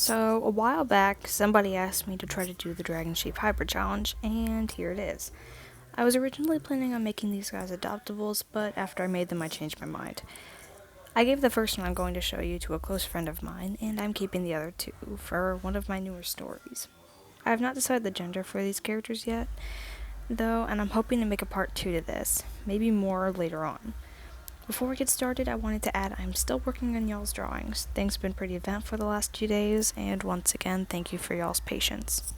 So, a while back, somebody asked me to try to do the Dragonsheep Hybrid Challenge, and here it is. I was originally planning on making these guys adoptables, but after I made them, I changed my mind. I gave the first one I'm going to show you to a close friend of mine, and I'm keeping the other two for one of my newer stories. I have not decided the gender for these characters yet, though, and I'm hoping to make a part 2 to this, maybe more later on. Before we get started, I wanted to add I'm still working on y'all's drawings. Things have been pretty eventful the last few days, and once again, thank you for y'all's patience.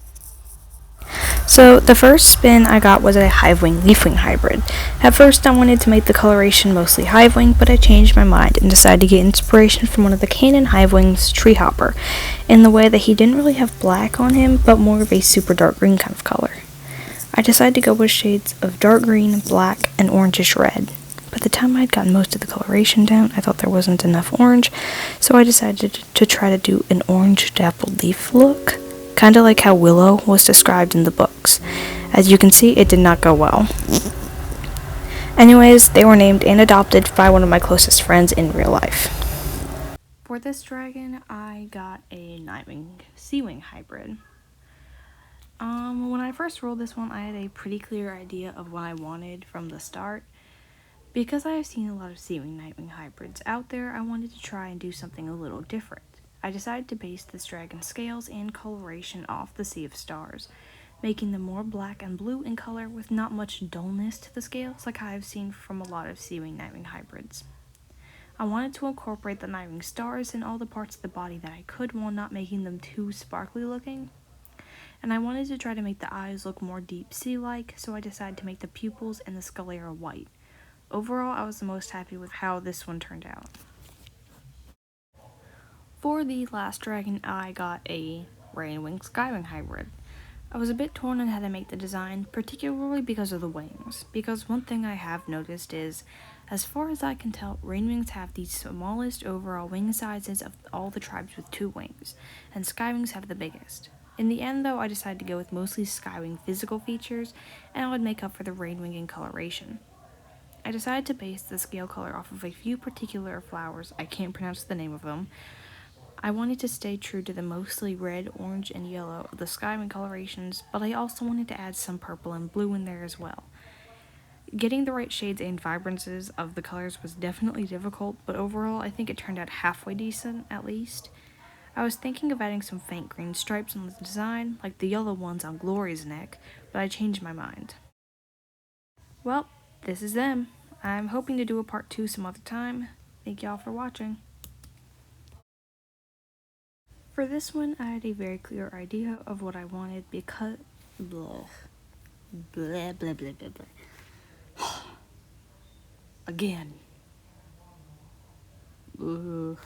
So, the first spin I got was a Hivewing Leafwing hybrid. At first, I wanted to make the coloration mostly Hivewing, but I changed my mind and decided to get inspiration from one of the Canaan Hivewings, Treehopper, in the way that he didn't really have black on him, but more of a super dark green kind of color. I decided to go with shades of dark green, black, and orangish red. By the time I had gotten most of the coloration down, I thought there wasn't enough orange, so I decided to try to do an orange dappled leaf look, kinda like how Willow was described in the books. As you can see, it did not go well. Anyways, they were named and adopted by one of my closest friends in real life. For this dragon, I got a Nightwing Seawing hybrid. When I first rolled this one, I had a pretty clear idea of what I wanted from the start. Because I have seen a lot of Seawing Nightwing hybrids out there, I wanted to try and do something a little different. I decided to base this dragon's scales and coloration off the Sea of Stars, making them more black and blue in color with not much dullness to the scales like I have seen from a lot of Seawing Nightwing hybrids. I wanted to incorporate the Nightwing stars in all the parts of the body that I could while not making them too sparkly looking. And I wanted to try to make the eyes look more deep sea-like, so I decided to make the pupils and the sclera white. Overall, I was the most happy with how this one turned out. For the last dragon, I got a Rainwing Skywing hybrid. I was a bit torn on how to make the design, particularly because of the wings, because one thing I have noticed is, as far as I can tell, Rainwings have the smallest overall wing sizes of all the tribes with 2 wings, and Skywings have the biggest. In the end, though, I decided to go with mostly Skywing physical features, and I would make up for the Rainwing in coloration. I decided to base the scale color off of a few particular flowers, I can't pronounce the name of them. I wanted to stay true to the mostly red, orange, and yellow of the Skywing colorations, but I also wanted to add some purple and blue in there as well. Getting the right shades and vibrances of the colors was definitely difficult, but overall I think it turned out halfway decent, at least. I was thinking of adding some faint green stripes on the design, like the yellow ones on Glory's neck, but I changed my mind. Well, this is them. I'm hoping to do a part 2 some other time. Thank y'all for watching. For this one, I had a very clear idea of what I wanted because... Blah. Blah, blah, blah, blah, blah. Again. Ugh.